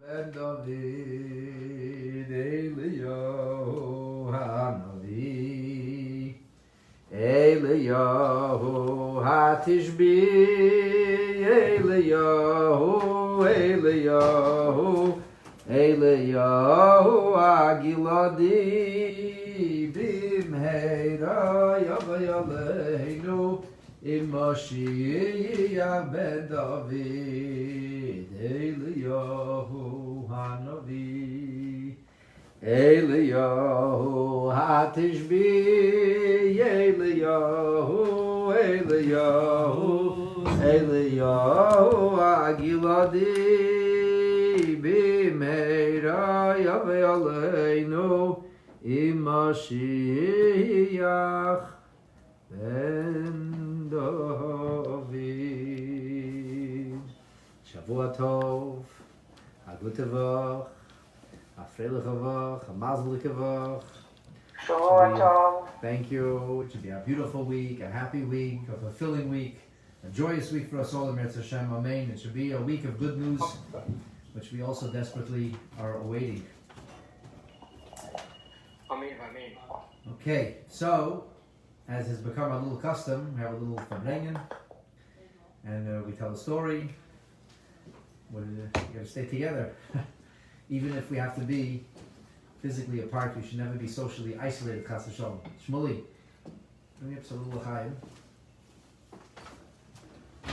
And David Eliyahu Hanavi Eliyahu Hatishbi Eliyahu Agiladi Bimheira Yavayaleinu Imashiyah ben David Eliyahu Hanavi Eliyahu Hatishbi Eliyahu Agiladi Bimheira Yavayaleinu Imashiyah ben David. Shavua Tov, a gute Woche, a freiliche Woche, a mazelige Woche. Shavua Tov. Thank you. It should be a beautiful week, a happy week, a fulfilling week, a joyous week for us all, Emor Hashem, Amen. It should be a week of good news, which we also desperately are awaiting. Amen, amen. Okay, so as has become our little custom, we have a little Farbrengenette, and we tell a story. You got to stay together. Even if we have to be physically apart, we should never be socially isolated. Chas v'shalom. Shmuley, bring me up some little l'chaim. You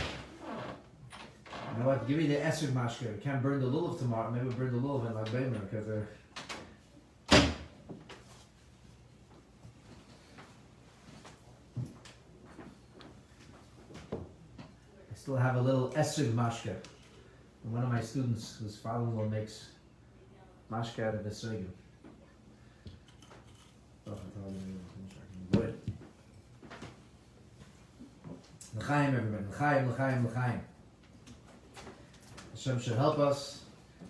know what? Give me the esrog mashke. We can't burn the lulav tomorrow. Maybe we'll burn the lulav in Lag B'Omer because I still have a little esrog mashke. And one of my students, whose father-in-law makes mashke out of esrogim. Good. L'chaim, everybody. L'chaim, l'chaim, l'chaim. Hashem should help us.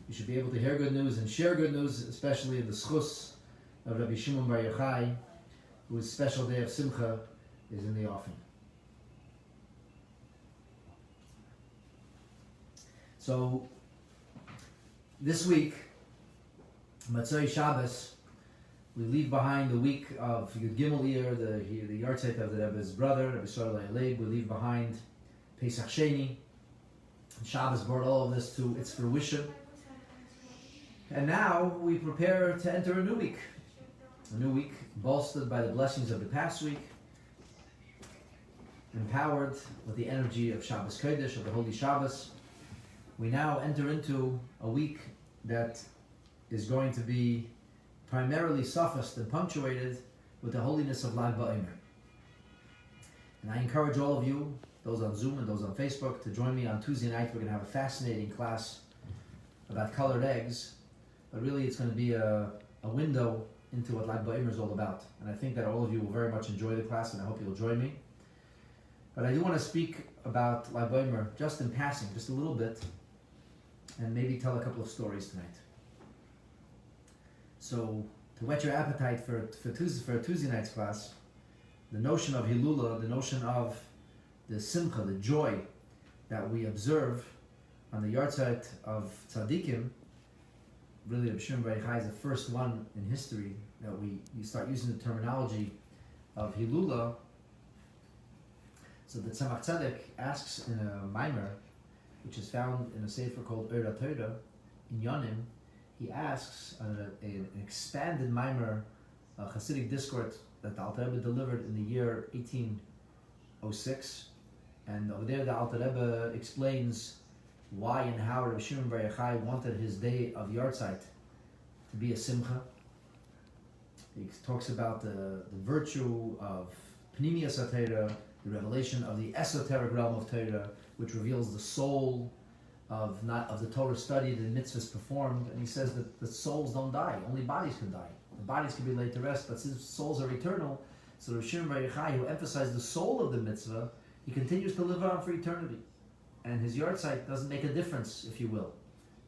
We should be able to hear good news and share good news, especially the schus of Rabbi Shimon Bar Yochai, whose special day of Simcha is in the offing. So, this week, Motzai Shabbat, we leave behind the week of Yud Gimel Iyar, the yahrzeit of the Rebbe's brother, Rabbi Yisrael Leib. We leave behind Pesach Sheni. Shabbos brought all of this to its fruition. And now we prepare to enter a new week. A new week bolstered by the blessings of the past week, empowered with the energy of Shabbos Kodesh, of the Holy Shabbos. We now enter into a week that is going to be primarily suffused and punctuated with the holiness of Lag B'Omer. And I encourage all of you, those on Zoom and those on Facebook, to join me on Tuesday night. We're going to have a fascinating class about colored eggs, but really it's going to be a window into what Lag B'Omer is all about. And I think that all of you will very much enjoy the class, and I hope you'll join me. But I do want to speak about Lag B'Omer just in passing, just a little bit, and maybe tell a couple of stories tonight. So, to whet your appetite for a Tuesday night's class, the notion of Hilula, the notion of the Simcha, the joy that we observe on the yahrzeit of Tzaddikim, really Rabbi Shimon Bar Yochai is the first one in history that you start using the terminology of Hilula. So the Tzemach Tzedek asks in a Maimer, which is found in a sefer called Ur HaTorah, in Yonim, he asks an expanded Maimer, a Hasidic discourse that the Alter Rebbe delivered in the year 1806, and over there the Alter Rebbe explains why and how Rabbi Shimon Bar Yochai wanted his day of yahrzeit to be a simcha. He talks about the virtue of Pnimius HaTorah, the revelation of the esoteric realm of Torah, which reveals the soul of the Torah studied and mitzvahs performed. And he says that the souls don't die, only bodies can die. The bodies can be laid to rest, but since souls are eternal, so Rabbi Shimon Bar Yochai, who emphasized the soul of the mitzvah, he continues to live on for eternity. And his yahrzeit doesn't make a difference, if you will,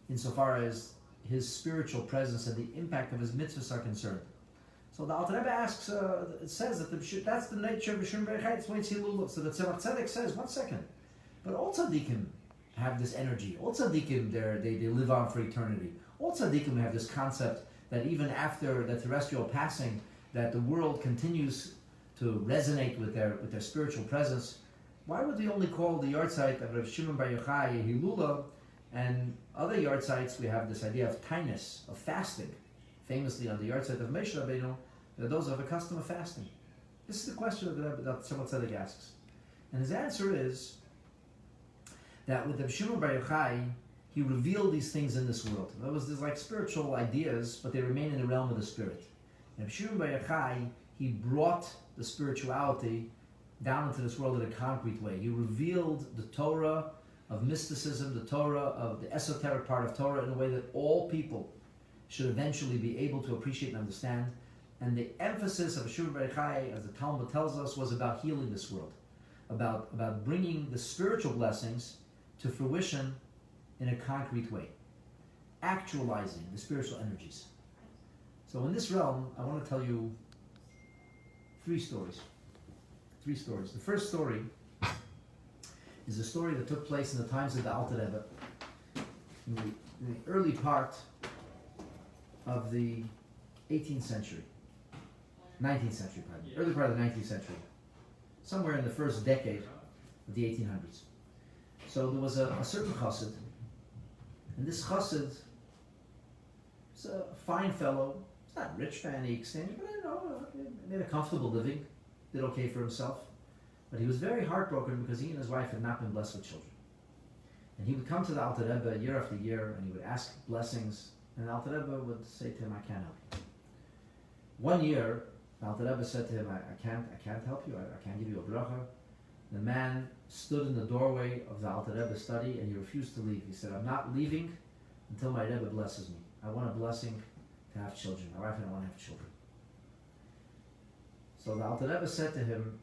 insofar as his spiritual presence and the impact of his mitzvahs are concerned. So the Alter Rebbe asks, it says that that's the nature of Shimon Bar Yochai. It's when Hilula. So the Tzemach Tzedek says, 1 second, but all tzaddikim have this energy. All tzaddikim, they live on for eternity. All tzaddikim have this concept that even after the terrestrial passing, that the world continues to resonate with their spiritual presence. Why would they only call the yard site of Rav Shimon Bar Yochai Hilula, and other yard sites we have this idea of tainus, of fasting? Famously on the yard site of Moshe Rabbeinu, those have a custom of fasting. This is the question that Tzemach Tzedek asks. And his answer is that with Rav Shimon Bar Yochai, he revealed these things in this world. In other words, there's like spiritual ideas, but they remain in the realm of the spirit. And Rav Shimon Bar Yochai, he brought the spirituality down into this world in a concrete way. He revealed the Torah of mysticism, the Torah of the esoteric part of Torah, in a way that all people should eventually be able to appreciate and understand. And the emphasis of Rav Shimon Bar Yochai, as the Talmud tells us, was about healing this world, about bringing the spiritual blessings to fruition in a concrete way, actualizing the spiritual energies. So in this realm, I want to tell you three stories. The first story is a story that took place in the times of the Alter Rebbe, in the early part of the 19th century, early part of the 19th century, somewhere in the first decade of the 1800s. So there was a certain chassid, and this chassid was a fine fellow. He's not rich by any extent, but made a comfortable living, did okay for himself. But he was very heartbroken because he and his wife had not been blessed with children. And he would come to the Alter Rebbe year after year, and he would ask blessings, and the Alter Rebbe would say to him, "I can't help you." One year, the Alter Rebbe said to him, I can't help you, I can't give you a bracha. The man stood in the doorway of the Alter Rebbe's study, and he refused to leave. He said, "I'm not leaving until my Rebbe blesses me. I want a blessing to have children. My wife and I want to have children." So the Alter Rebbe said to him,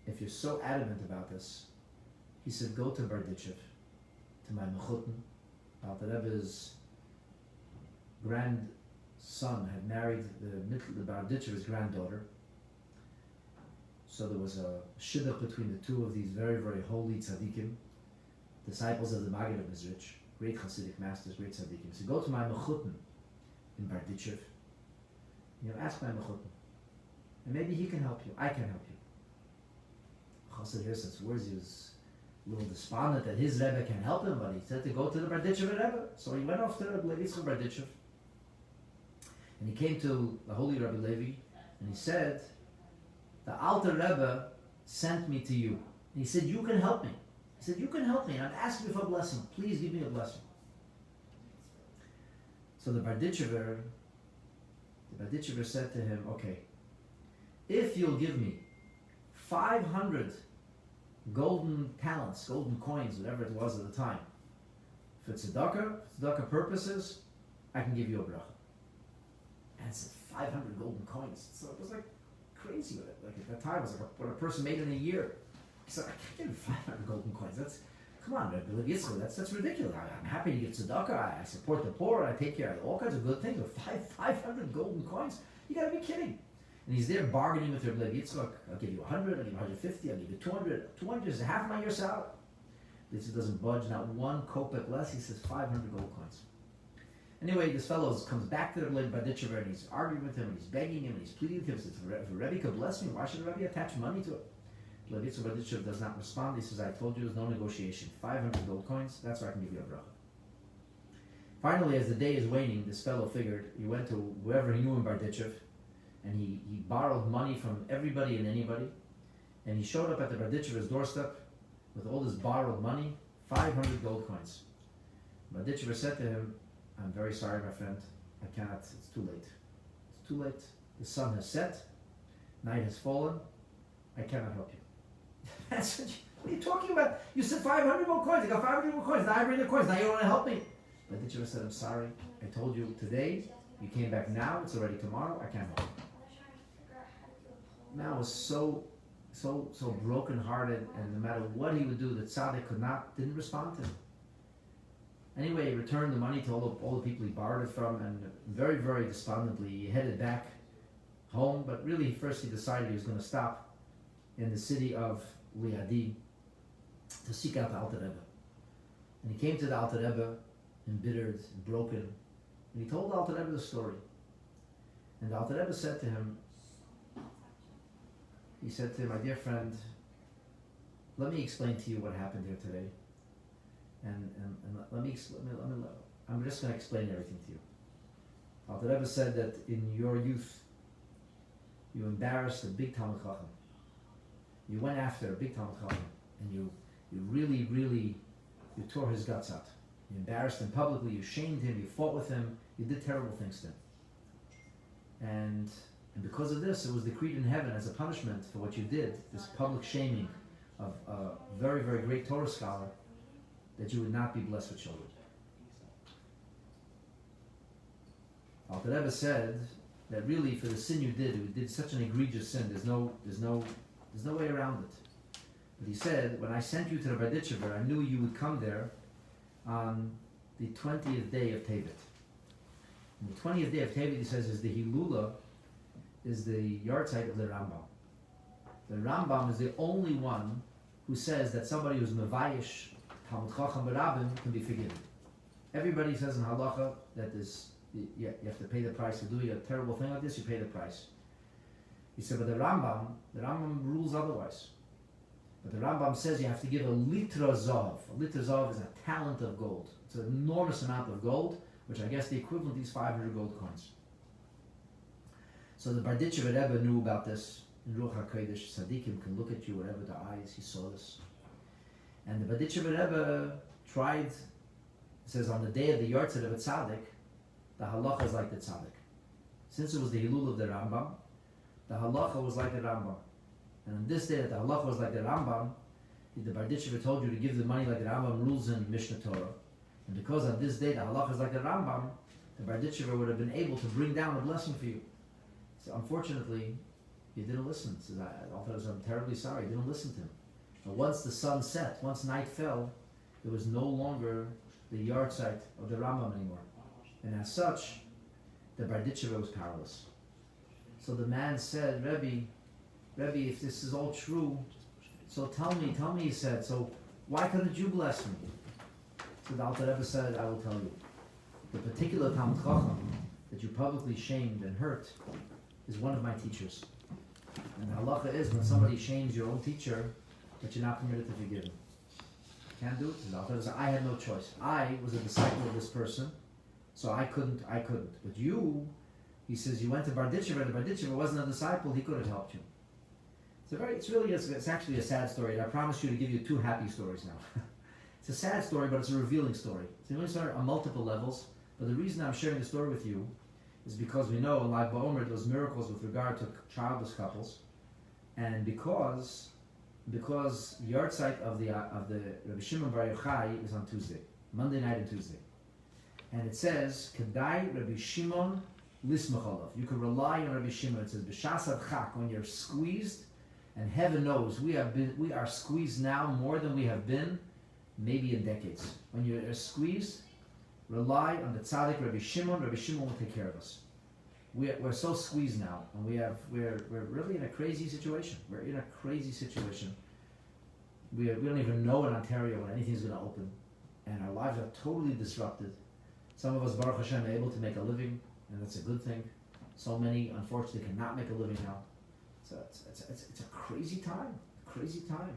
"If you're so adamant about this," he said, "go to Berditchev, to my mechutin." Alter Rebbe's grandson had married the Berditchev's granddaughter. So there was a shidduch between the two of these very, very holy tzaddikim, disciples of the Maggid of Mizrich, great Hasidic masters, great tzaddikim. So go to my mechutin in Berditchev, ask my mechutin, and maybe he can help you. I can help you. Chassid hears such words. He was a little despondent that his Rebbe can help him, but he said to go to the Berditchev Rebbe. So he went off to Rabbi Levi from Berditchev, and he came to the holy Rabbi Levi, and he said, "The Alter Rebbe sent me to you. And he said, you can help me. He said, you can help me, and I'm asking you for a blessing. Please give me a blessing." So the Berditchever said to him, "Okay, if you'll give me 500 golden talents, golden coins, whatever it was at the time, for tzedakah purposes, I can give you a bracha." And it said 500 golden coins. So it was like crazy. Like at that time, it was like what a person made in a year. He said, "I can't give you 500 golden coins. Come on, Rabbi Yitzchak, that's ridiculous. I'm happy to give tzedakah. I support the poor. I take care of all kinds of good things. But 500 golden coins? You got to be kidding." And he's there bargaining with Rabbi Yitzchak. "I'll give you 100. I'll give you 150. I'll give you 200. 200 is half my year salary." This doesn't budge, not one kopek less. He says 500 gold coins. Anyway, this fellow comes back to the Rabbi Berditchever, and he's arguing with him, and he's begging him, and he's pleading with him. He says, "If Rabbi could bless me, why should Rabbi attach money to it?" Rabbi Berditchever does not respond. He says, "I told you there's no negotiation. 500 gold coins, that's where I can give you a bracha." Finally, as the day is waning, this fellow figured, he went to whoever he knew in Berditchev, and he borrowed money from everybody and anybody, and he showed up at the Berditchever's doorstep with all this borrowed money, 500 gold coins. Berditchever said to him, "I'm very sorry, my friend. I cannot. It's too late. It's too late. The sun has set. Night has fallen. I cannot help you." What are you talking about? You said 500 gold coins. I got 500 gold coins. Now I bring the coins. Now you want to help me? Berditchever said, "I'm sorry. I told you today. You came back now. It's already tomorrow. I can't help you." Now was so broken-hearted, and no matter what he would do, the tzaddik didn't respond to him. Anyway, he returned the money to all the people he borrowed it from, and very, very despondently, he headed back home. But really, first he decided he was going to stop in the city of Liadi to seek out the Alter Rebbe. And he came to the Alter Rebbe, embittered, and broken. And he told Alter Rebbe the story. And Alter Rebbe said to him, my dear friend, let me explain to you what happened here today. And I'm just going to explain everything to you. Alter Rebbe said that in your youth, you embarrassed a big Talmud Chacham. You went after a big Talmud Chacham, and you really, you tore his guts out. You embarrassed him publicly, you shamed him, you fought with him, you did terrible things to him. And because of this, it was decreed in heaven as a punishment for what you did, this public shaming of a very, very great Torah scholar, that you would not be blessed with children. Alter Rebbe said that really for the sin you did such an egregious sin, there's no way around it. But he said, when I sent you to the Berditchever, I knew you would come there on the 20th day of Tevet. And the 20th day of Tevet, he says, is the Hilula, is the yahrzeit of the Rambam. The Rambam is the only one who says that somebody who's mevayish Talmud Chacham B'Rabbim can be forgiven. Everybody says in halacha that you have to pay the price to do a terrible thing like this. You pay the price. He said, but the Rambam rules otherwise. But the Rambam says you have to give a litra zav. A litra zav is a talent of gold. It's an enormous amount of gold, which I guess the equivalent is 500 gold coins. So the Berditchever Rebbe knew about this. In Ruach HaKodesh, Tzaddikim can look at you wherever the eyes, he saw this. And the Berditchever Rebbe tried, it says on the day of the yahrzeit of a tzaddik, the halacha is like the tzaddik. Since it was the Hilul of the Rambam, the halacha was like the Rambam. And on this day that the halacha was like the Rambam, the Berditchever told you to give the money like the Rambam rules in Mishnah Torah. And because on this day the halacha is like the Rambam, the Berditchever would have been able to bring down a blessing for you. So unfortunately, you didn't listen. So I'm terribly sorry, you didn't listen to him. But once the sun set, once night fell, it was no longer the yahrzeit of the Rambam anymore. And as such, the Berditchever was powerless. So the man said, Rebbe, if this is all true, so tell me, he said, so why couldn't you bless me? So the Alter Rebbe said, I will tell you. The particular Talmud Chacham that you publicly shamed and hurt is one of my teachers. And the halacha is when somebody shames your own teacher, that you're not permitted to forgive him. Can't do it. The Alter Rebbe said, I had no choice. I was a disciple of this person, so I couldn't. But you, he says, you went to Berditchever, and the Berditchever wasn't a disciple, he could have helped you. It's actually a sad story. I promise you to give you two happy stories now. It's a sad story, but it's a revealing story. It's a revealing story on multiple levels, but the reason I'm sharing the story with you is because we know in Lag BaOmer there was miracles with regard to childless couples, and because yahrzeit of the Rabbi Shimon Bar Yochai is on Tuesday, Monday night and Tuesday. And it says, Kedai Rabbi Shimon lismacholov. You can rely on Rabbi Shimon. It says, B'shas adchak, when you're squeezed, and heaven knows we are squeezed now more than we have been, maybe in decades. When you're squeezed, rely on the tzaddik Rabbi Shimon. Rabbi Shimon will take care of us. We're so squeezed now, and we're really in a crazy situation. We're in a crazy situation. We don't even know in Ontario when anything's going to open, and our lives are totally disrupted. Some of us, Baruch Hashem, are able to make a living, and that's a good thing. So many, unfortunately, cannot make a living now. So it's a crazy time. Crazy time.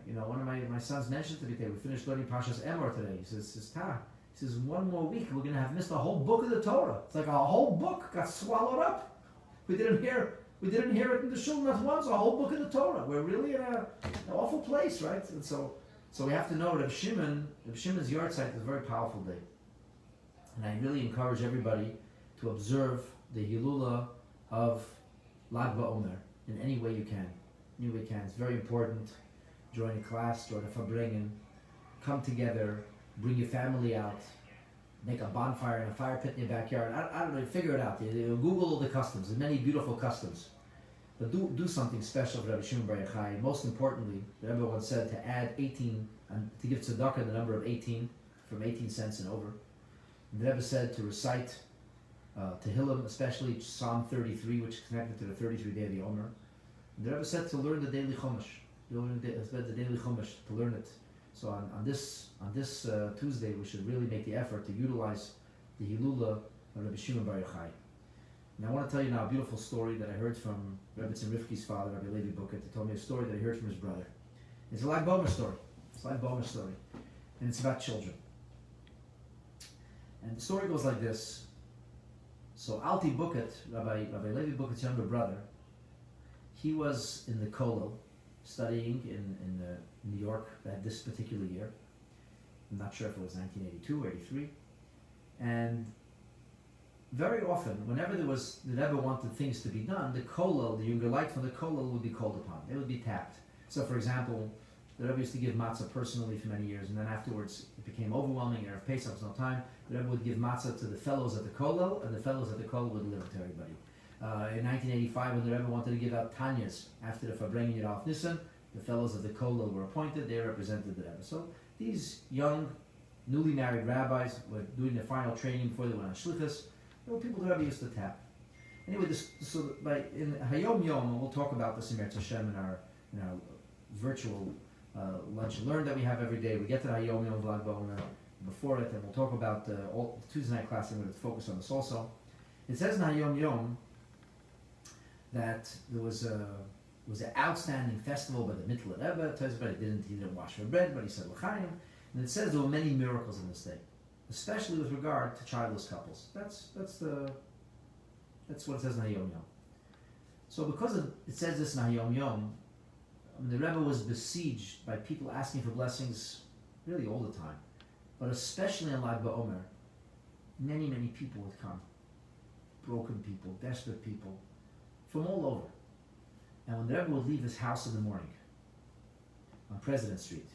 You know, one of my sons mentioned to me today, we finished learning Parshas Emor today. He says, one more week, we're going to have missed a whole book of the Torah. It's like a whole book got swallowed up. We didn't hear it in the shul not once, a whole book of the Torah. We're really in an awful place, right? And so we have to know that Shimon's yahrzeit is a very powerful day. And I really encourage everybody to observe the Hilula of Lag BaOmer in any way you can. It's very important. Join a class, join a Farbrengenette, come together, bring your family out, make a bonfire in a fire pit in your backyard. I don't know, figure it out. You Google the customs. There's many beautiful customs. But do something special for Rabbi Shimon Bar Yochai. Most importantly, the Rebbe once said to add 18, to give tzedakah the number of 18, from 18 cents and over. And the Rebbe said to recite Tehillim, especially Psalm 33, which is connected to the 33 day of the Omer. And the Rebbe said to learn the daily Chumash. The daily Chumash, to learn it. So on this Tuesday, we should really make the effort to utilize the Hilula of Rabbi Shimon Bar Yochai. And I want to tell you now a beautiful story that I heard from Rabbi Tzimrifki's father, Rabbi Levi Buket. He told me a story that he heard from his brother. It's a Lag Bomer story. It's a Lag Bomer story. And it's about children. And the story goes like this. So Alti Buket, Rabbi Levi Buket's younger brother, he was in the Kollel studying in New York at this particular year. I'm not sure if it was 1982 or 83. And very often, whenever the Rebbe wanted things to be done, the Kollel, the younger light from the Kollel would be called upon. They would be tapped. So for example, the Rebbe used to give matzah personally for many years, and then afterwards it became overwhelming. Erev Pesach was no time. The Rebbe would give matzah to the fellows at the Kollel, and the fellows at the Kollel would deliver to everybody. In 1985, when the Rebbe wanted to give out Tanyas after the Farbrengenette of Nisan, the fellows of the Kollel were appointed. They represented the Rebbe. So these young, newly married rabbis were doing their final training before they went on shlichus. There were people the Rebbe used to tap. Anyway, in Hayom Yom, we'll talk about this in Eretz Hashem in our virtual lunch and learn that we have every day. We get to the Hayom Yom V'Lag B'Omer before it, and we'll talk about all Tuesday night class. I'm going to focus on this also. It says in Hayom Yom that there was an outstanding festival by the Mittler Rebbe. It tells about he didn't wash for bread, but he said l'chaim. And it says there were many miracles in this day, especially with regard to childless couples. That's what it says in Hayom Yom. So because it says this in Hayom Yom, the Rebbe was besieged by people asking for blessings really all the time, but especially on Lag BaOmer, many people would come. Broken people, desperate people, from all over. And when the Rebbe would leave his house in the morning on President Street,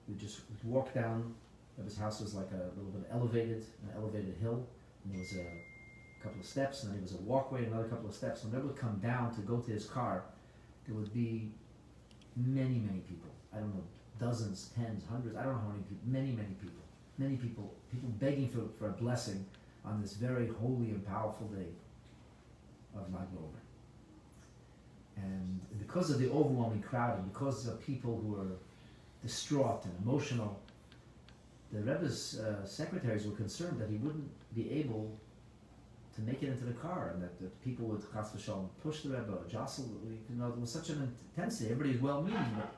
we'd just walk down. Rebbe's house was like a little bit elevated, an elevated hill, and there was a couple of steps, and then there was a walkway, another couple of steps. When Rebbe would come down to go to his car, there would be many people. I don't know, dozens, tens, hundreds, I don't know how many people, many people begging for a blessing on this very holy and powerful day of Lag BaOmer. And because of the overwhelming crowd, and because of people who were distraught and emotional, the Rebbe's secretaries were concerned that he wouldn't be able to make it into the car, and that people would chas v'shalom push the Rebbe, jostle. There was such an intensity. Everybody was well-meaning, but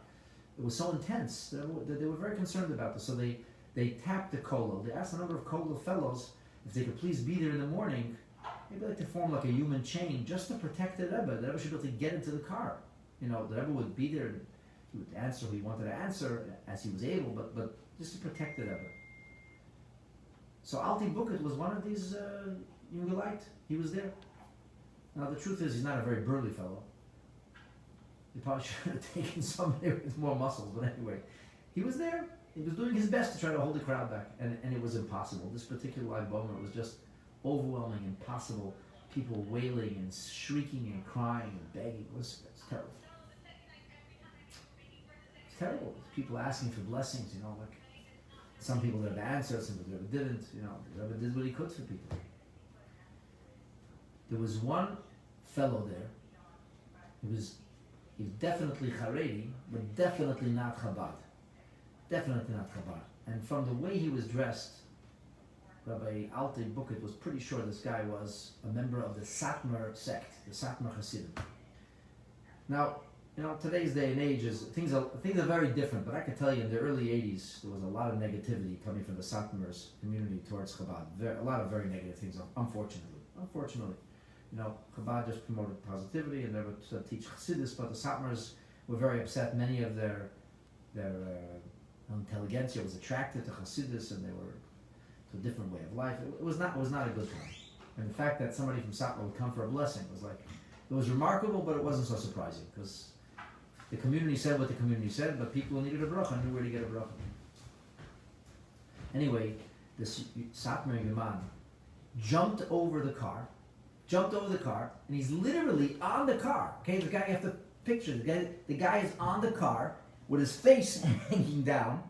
it was so intense that they were very concerned about this. So they tapped the Kollel. They asked a number of Kollel fellows if they could please be there in the morning, maybe like to form like a human chain just to protect the Rebbe. The Rebbe should be able to get into the car. The Rebbe would be there, and he would answer who he wanted to answer as he was able, but just to protect the Rebbe. So Alti Buket was one of these Yungelite. He was there. Now the truth is he's not a very burly fellow. He probably should have taken somebody with more muscles, but anyway. He was there. He was doing his best to try to hold the crowd back, and it was impossible. This particular live moment was just overwhelming, impossible. People wailing and shrieking and crying and begging. It's terrible. It's terrible. People asking for blessings, like some people that have answered, some people that didn't. The Rebbe did what he could for people. There was one fellow there. He was definitely Haredi, but definitely not Chabad. Definitely not Chabad. And from the way he was dressed, Rabbi Alti Buket was pretty sure this guy was a member of the Satmar sect, the Satmar Hasidim. Now, today's day and age things are very different, but I can tell you in the early 80s there was a lot of negativity coming from the Satmar's community towards Chabad. A lot of very negative things, unfortunately. Chabad just promoted positivity and they would teach Chassidus, but the Satmars were very upset. Many of their intelligentsia was attracted to Chassidus, and they were to a different way of life. It was not a good time. And the fact that somebody from Satmar would come for a blessing it was remarkable, but it wasn't so surprising, because the community said what the community said, but people who needed a bracha knew where to get a bracha. Anyway, this Satmar Yaman jumped over the car, and he's literally on the car. Okay, the guy, you have to picture the guy is on the car with his face hanging down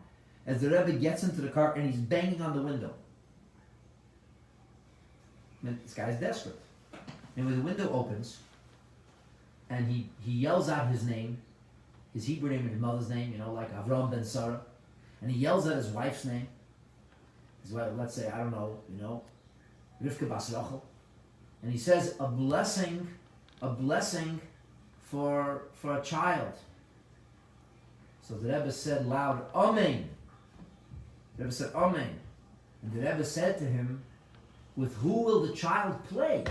as the Rebbe gets into the car, and he's banging on the window. And this guy's desperate. And when the window opens, and he yells out his name, his Hebrew name and his mother's name, like Avram ben Sarah, And he yells at his wife's name. His wife, let's say, I don't know, Rivka Bas Rachel. And he says a blessing for a child. So the Rebbe said loud, Amen. The Rebbe said, Amen. And the Rebbe said to him, with who will the child play?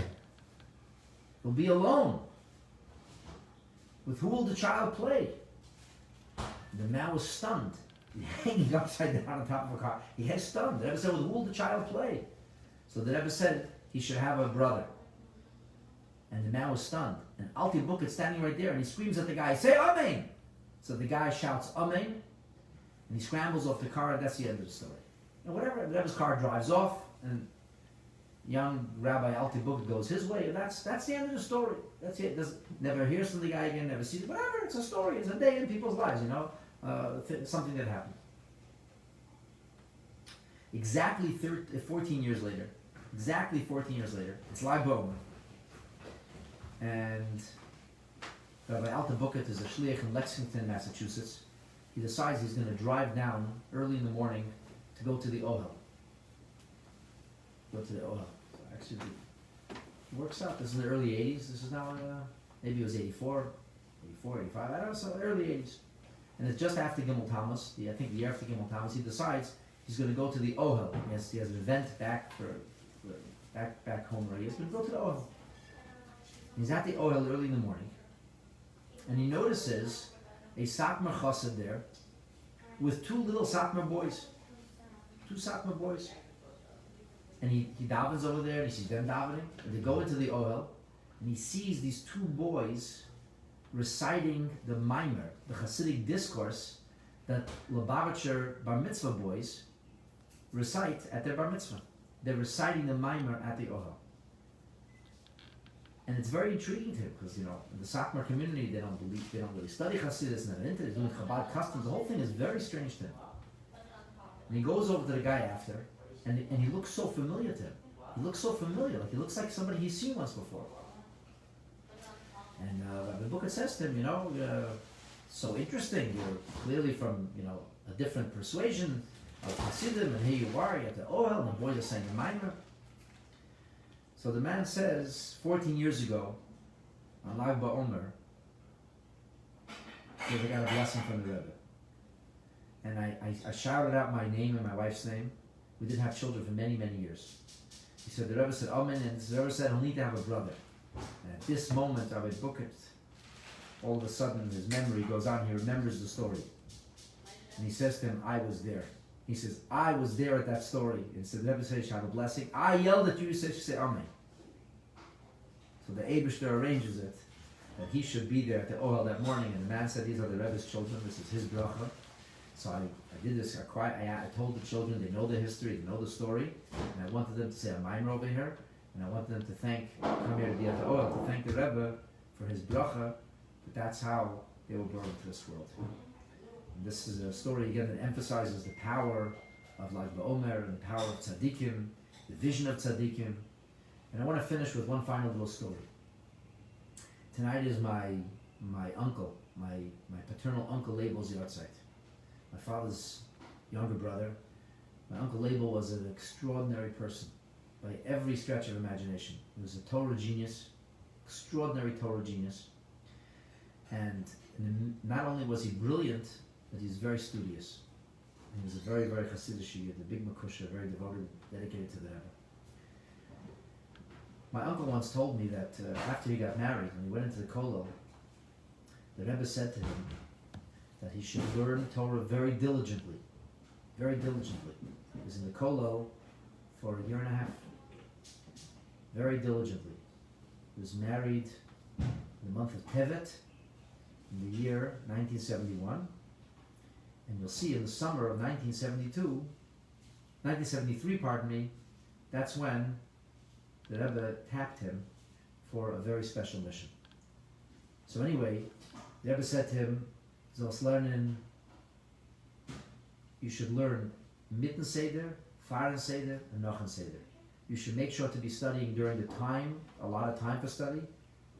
He'll be alone. With who will the child play? The man was stunned. He's hanging upside down on top of a car. He was stunned. The Rebbe said, with who will the child play? So the Rebbe said he should have a brother. And the man was stunned. And Alti Bukit standing right there, and he screams at the guy, say Amen! So the guy shouts Amen, and he scrambles off the car, and that's the end of the story. And whatever, the Rebbe's car drives off, and young Rabbi Alti Bukit goes his way, and that's the end of the story. That's it. Never hears from the guy again, never sees it. Whatever, it's a story. It's a day in people's lives, something that happened. Exactly 14 years later, it's Lag BaOmer. And Rabbi Alta Bukit is a shliach in Lexington, Massachusetts. He decides he's going to drive down early in the morning to go to the Ohel. Actually, it works out. This is in the early 80s. This is now, maybe it was 84, 85, I don't know, so early 80s. And it's just after Gimel Tammuz, I think the year after Gimel Tammuz, he decides he's going to go to the Ohel. He has an event back home where he is going to go to the Ohel. He's at the Ohel early in the morning, and he notices a Satmar Chassid there with two little Satmar boys. And he davens over there, and he sees them davening, and they go into the Ohel, and he sees these two boys reciting the Maimer, the Hasidic discourse that Lubavitcher Bar Mitzvah boys recite at their Bar Mitzvah. They're reciting the Maimer at the Ohel. And it's very intriguing to him because, in the Satmar community, they don't really study Hasidus, and they're into it, doing Chabad customs. The whole thing is very strange to him. And he goes over to the guy after, and he looks so familiar to him. He looks so familiar, he looks like somebody he's seen once before. And the book says to him, so interesting, you're clearly from, a different persuasion of Hasidim, and here you are, you're at the Ohel, and the boys are saying the Maimer. So the man says, 14 years ago, on Lag BaOmer, I got a blessing from the Rebbe. And I shouted out my name and my wife's name. We didn't have children for many, many years. He said, the Rebbe said, Amen, and the Rebbe said, he'll need to have a brother. And at this moment, Rabbi Bukit, all of a sudden, his memory goes on, he remembers the story. And he says to him, I was there. He says, I was there at that story. And so the Rebbe said, you should have a blessing. I yelled at you, you said, Amen. So the Eibishter arranges it, that he should be there at the Ohel that morning. And the man said, these are the Rebbe's children, this is his bracha. So I did this, I told the children, they know the history, they know the story. And I wanted them to say a Maimer over here. And I wanted them to come here to the Ohel, to thank the Rebbe for his bracha. But that's how they were born into this world. And this is a story, again, that emphasizes the power of Lag BaOmer and the power of tzaddikim, the vision of tzaddikim. And I want to finish with one final little story. Tonight is my uncle, my paternal uncle Label's yahrzeit. My father's younger brother. My uncle Label was an extraordinary person by every stretch of imagination. He was a Torah genius, extraordinary Torah genius. And not only was he brilliant, but he was very studious. He was a very, very Hasidic, he had a big makusha, very devoted, dedicated to the Rebbe. My uncle once told me that after he got married, when he went into the kollel, the Rebbe said to him that he should learn Torah very diligently. Very diligently. He was in the kollel for a year and a half. Very diligently. He was married in the month of Tevet in the year 1971. And you'll see in the summer of 1973, that's when the Rebbe tapped him for a very special mission. So anyway, the Rebbe said to him, you should learn mitten Seder, Faren Seder, and Nochen Seder. You should make sure to be studying during the time, a lot of time for study,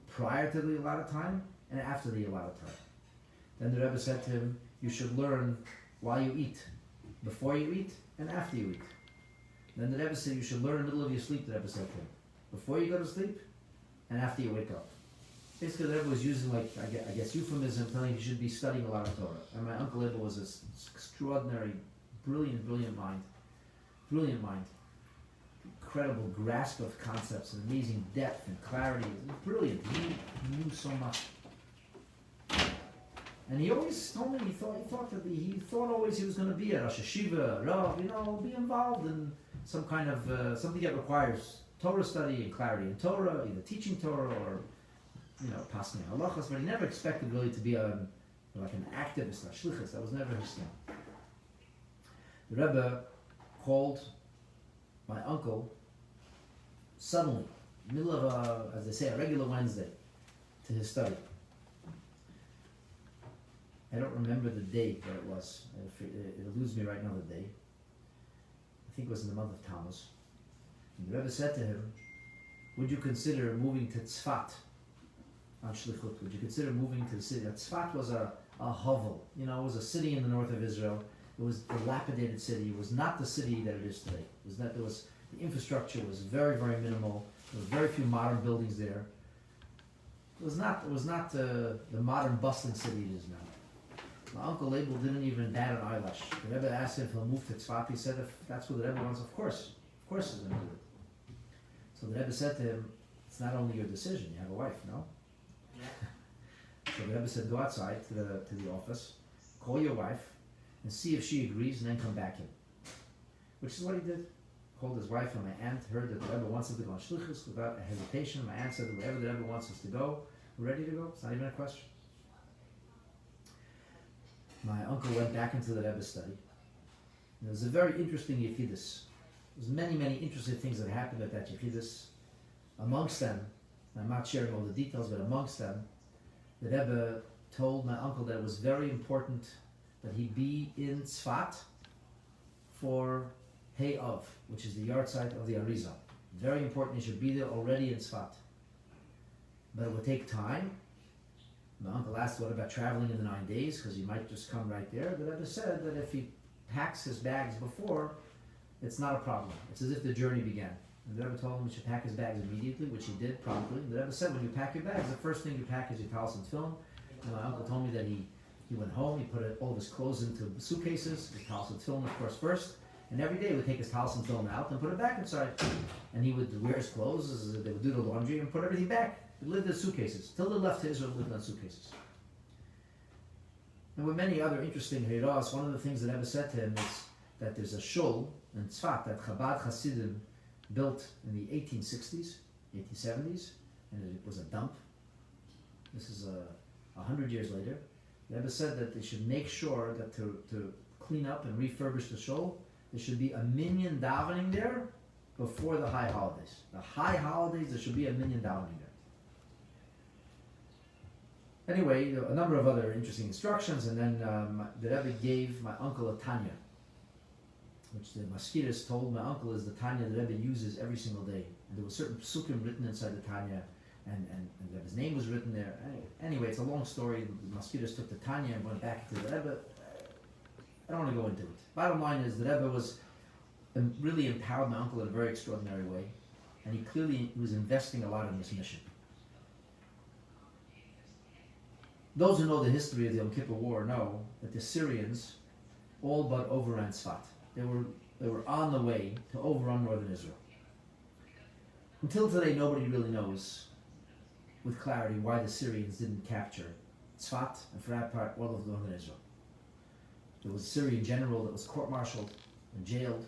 prior to the allotted time, and after the allotted time. Then the Rebbe said to him, you should learn while you eat. before you eat and after you eat. Then the Rebbe said you should learn in the middle of your sleep, the Rebbe said to him. Before you go to sleep and after you wake up. Basically, the Rebbe was using, like, I guess euphemism, telling you should be studying a lot of Torah. And my uncle Rebbe was this extraordinary, brilliant mind. Incredible grasp of concepts and amazing depth and clarity. It was brilliant. He knew so much. And he always told me he thought always he was going to be a Rosh Hashiva, Rav, be involved in some kind of something that requires Torah study and clarity in Torah, either teaching Torah or passing halachas. But he never expected really to be like an activist, a shlichus. That was never his thing. The Rebbe called my uncle suddenly, middle of as they say, a regular Wednesday, to his study. I don't remember the date where it was. It eludes me right now, the day. I think it was in the month of Tammuz. And the Rebbe said to him, would you consider moving to Tzfat on Shlichut? Would you consider moving to the city? Tzfat was a hovel. It was a city in the north of Israel. It was a dilapidated city. It was not the city that it is today. The infrastructure was very, very minimal. There were very few modern buildings there. It was not the modern bustling city it is now. My uncle Abel didn't even bat an eyelash. The Rebbe asked him if he'll move to Tzfat. He said, if that's what the Rebbe wants, of course he's going to do it. So the Rebbe said to him, it's not only your decision, you have a wife, no? So the Rebbe said, go outside to the office, call your wife, and see if she agrees, and then come back in. Which is what he did. Called his wife, and my aunt heard that the Rebbe wants him to go on Shlichus without a hesitation. My aunt said that wherever the Rebbe wants us to go, we're ready to go. It's not even a question. My uncle went back into the Rebbe's study. And it was a very interesting Yechidus. There's many, many interesting things that happened at that Yechidus. Amongst them, I'm not sharing all the details, but amongst them, the Rebbe told my uncle that it was very important that he be in Tzfat for Hey Av, which is the yard site of the Arizal. Very important, he should be there already in Tzfat. But it would take time. My uncle asked, what about traveling in the 9 days? Because he might just come right there. The Rebbe said that if he packs his bags before, it's not a problem. It's as if the journey began. And the Rebbe told him he should pack his bags immediately, which he did promptly. The Rebbe said, when you pack your bags, the first thing you pack is your talis and film. And my uncle told me that he went home, he put all of his clothes into suitcases, his talis and film, of course, first. And every day he would take his talis and film out and put it back inside. And he would wear his clothes, they would do the laundry and put everything back. He lived in suitcases. Till they left to Israel, lived on suitcases. And with many other interesting hiras, one of the things that Rebbe said to him is that there's a shul in Tzfat that Chabad Hasidim built in the 1860s, 1870s, and it was a dump. This is 100 years later. The Rebbe said that they should make sure that to clean up and refurbish the shul, there should be a minyan davening there before the high holidays. The high holidays, there should be a minyan davening there. Anyway, a number of other interesting instructions, and then the Rebbe gave my uncle a Tanya, which the Maskiris told my uncle is the Tanya the Rebbe uses every single day. And there were certain psukim written inside the Tanya, and the Rebbe's name was written there. Anyway, it's a long story. The Maskiris took the Tanya and went back to the Rebbe. I don't want to go into it. Bottom line is the Rebbe really empowered my uncle in a very extraordinary way, and he clearly was investing a lot in this mission. Those who know the history of the Yom Kippur War know that the Syrians all but overran Tzfat. They were on the way to overrun northern Israel. Until today, nobody really knows with clarity why the Syrians didn't capture Tzfat and, for that part, all of northern Israel. There was a Syrian general that was court-martialed and jailed.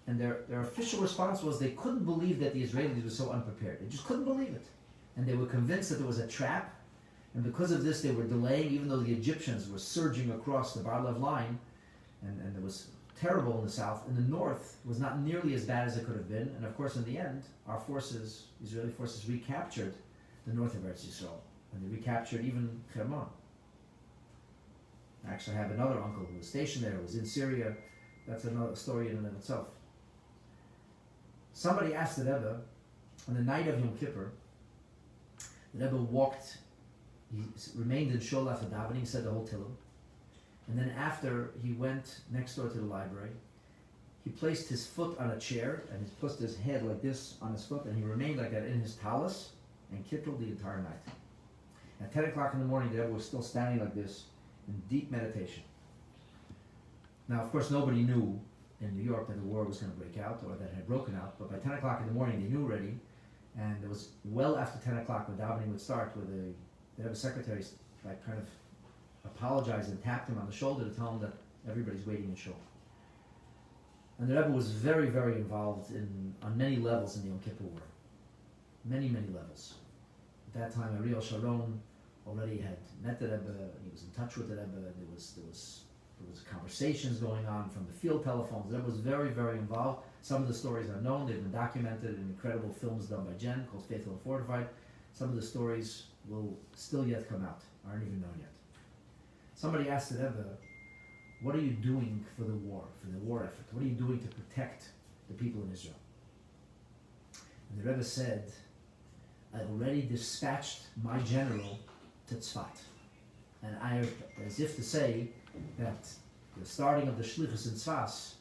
And their official response was they couldn't believe that the Israelis were so unprepared. They just couldn't believe it. And they were convinced that there was a trap. And because of this, they were delaying, even though the Egyptians were surging across the Bar-Lev line. And it was terrible in the south. In the north, it was not nearly as bad as it could have been. And of course, in the end, our forces, Israeli forces, recaptured the north of Eretz Yisrael. And they recaptured even Hebron. I actually have another uncle who was stationed there, who was in Syria. That's another story in and of itself. Somebody asked the Rebbe, on the night of Yom Kippur, the Rebbe walked, he remained in Shul after davening, said the whole Tillim. And then after he went next door to the library, he placed his foot on a chair and he placed his head like this on his foot, and he remained like that in his talus and kittled the entire night. At 10 o'clock in the morning, the Rebbe was still standing like this in deep meditation. Now, of course, nobody knew in New York that the war was going to break out or that it had broken out, but by 10 o'clock in the morning, they knew already, and it was well after 10 o'clock when davening would start, where the Rebbe's secretary like kind of apologized and tapped him on the shoulder to tell him that everybody's waiting in shul. And the Rebbe was very, very involved on many levels in the Yom Kippur War. Many, many levels. At that time, Ariel Sharon already had met the Rebbe. He was in touch with the Rebbe. There was conversations going on from the field telephones. The Rebbe was very, very involved. Some of the stories are known. They've been documented in incredible films done by Jen called Faithful and Fortified. Some of the stories will still yet come out. Aren't even known yet. Somebody asked the Rebbe, what are you doing for the war effort? What are you doing to protect the people in Israel? And the Rebbe said, I already dispatched my general to Tzfat. And as if to say that the starting of the Shlichus in Tzfas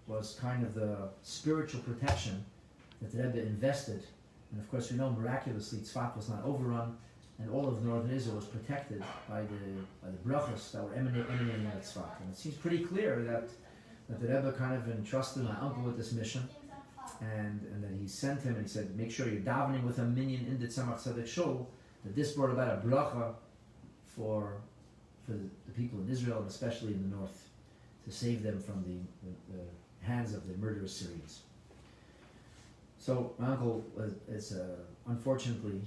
was kind of the spiritual protection that the Rebbe invested. And of course we know miraculously Tzfat was not overrun, and all of northern Israel was protected by the brachas that were emanating out of Tzfat. And it seems pretty clear that the Rebbe kind of entrusted my uncle with this mission, and that he sent him and he said, make sure you're davening with a minyan in the Tzemach Tzedek Shul, that this brought about a bracha for the people in Israel, and especially in the north, to save them from the hands of the murderous Syrians. So my uncle unfortunately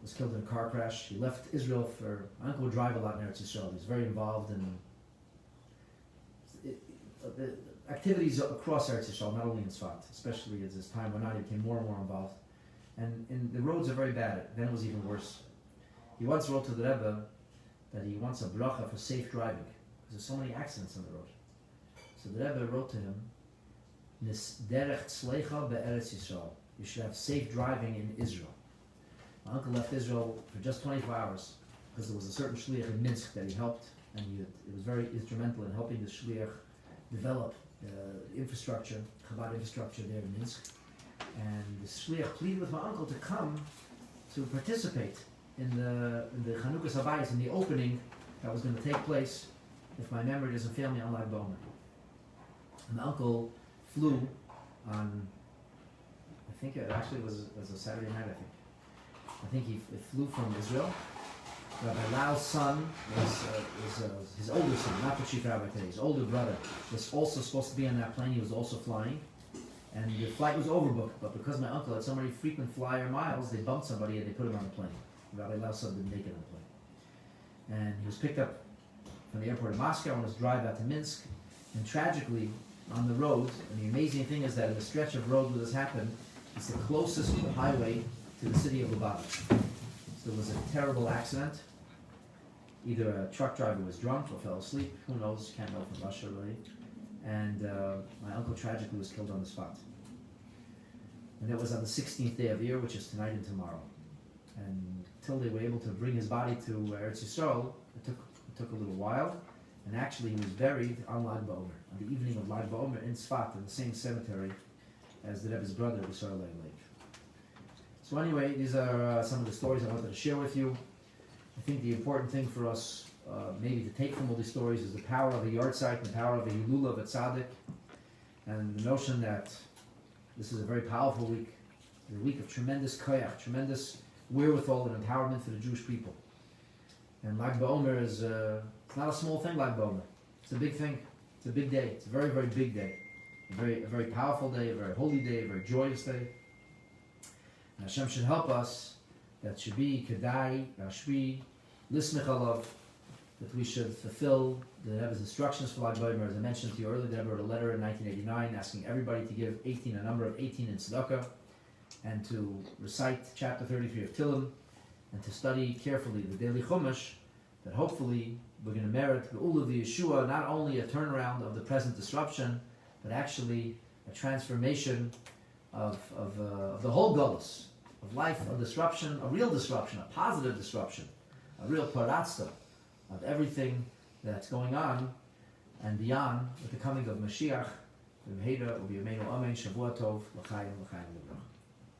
was killed in a car crash. He left Israel my uncle would drive a lot in Eretz Yisrael. He was very involved in the activities across Eretz Yisrael, not only in Tzfat, especially as this time went on, he became more and more involved. And the roads are very bad. Then it was even worse. He once wrote to the Rebbe that he wants a bracha for safe driving, because there's so many accidents on the road. So the Rebbe wrote to him, Nis derech tzleicha be'eretz Yisrael. You should have safe driving in Israel. My uncle left Israel for just 24 hours because there was a certain shliach in Minsk that he helped, and it was very instrumental in helping the shliach develop infrastructure, Chabad infrastructure there in Minsk. And the shliach pleaded with my uncle to come to participate in the Chanukah Sabayis, in the opening that was going to take place, if my memory doesn't fail me, on Lag BaOmer. And my uncle flew on, I think it actually was a Saturday night, I think he flew from Israel. Rabbi Lau's son was his older son, not the chief rabbi today, his older brother was also supposed to be on that plane. He was also flying, and the flight was overbooked, but because my uncle had so many frequent flyer miles, they bumped somebody and they put him on the plane. Rabbi Lau's son didn't make it on the plane. And he was picked up from the airport of Moscow on his drive out to Minsk, and tragically, on the road, and the amazing thing is that in the stretch of road where this happened, it's the closest highway to the city of Lubavitch. So there was a terrible accident. Either a truck driver was drunk or fell asleep, who knows, can't know from Russia really. And my uncle tragically was killed on the spot. And that was on the 16th day of Iyar, which is tonight and tomorrow. And until they were able to bring his body to Eretz Yisrael, it took a little while. And actually he was buried on Lag BaOmer, on the evening of Lag BaOmer in Tzfat, in the same cemetery as the Rebbe's brother, the Sarah Lake. So anyway, these are some of the stories I wanted to share with you. I think the important thing for us maybe to take from all these stories is the power of a yahrzeit, the power of a Hilula of a tzaddik, and the notion that this is a very powerful week, a week of tremendous koyach, tremendous wherewithal and empowerment for the Jewish people. And Lag BaOmer is it's not a small thing, Lag BaOmer. It's a big thing. It's a big day. It's a very, very big day. A very powerful day, a very holy day, a very joyous day. And Hashem should help us, that should be Kedai, Rashvi, Lismich Alav, that we should fulfill the Rebbe's instructions for Lag BaOmer. As I mentioned to you earlier, the Rebbe wrote a letter in 1989 asking everybody to give a number of 18 in tzedakah, and to recite chapter 33 of Tillim, and to study carefully the daily Chumash, that hopefully we're going to merit the Ul of the Yeshua, not only a turnaround of the present disruption, but actually a transformation of the whole Golus, of life, a disruption, a real disruption, a positive disruption, a real paratzta of everything that's going on, and beyond with the coming of Mashiach. V'mheira u'b'yameinu amen. Shavua tov. L'chaim l'chaim l'brach.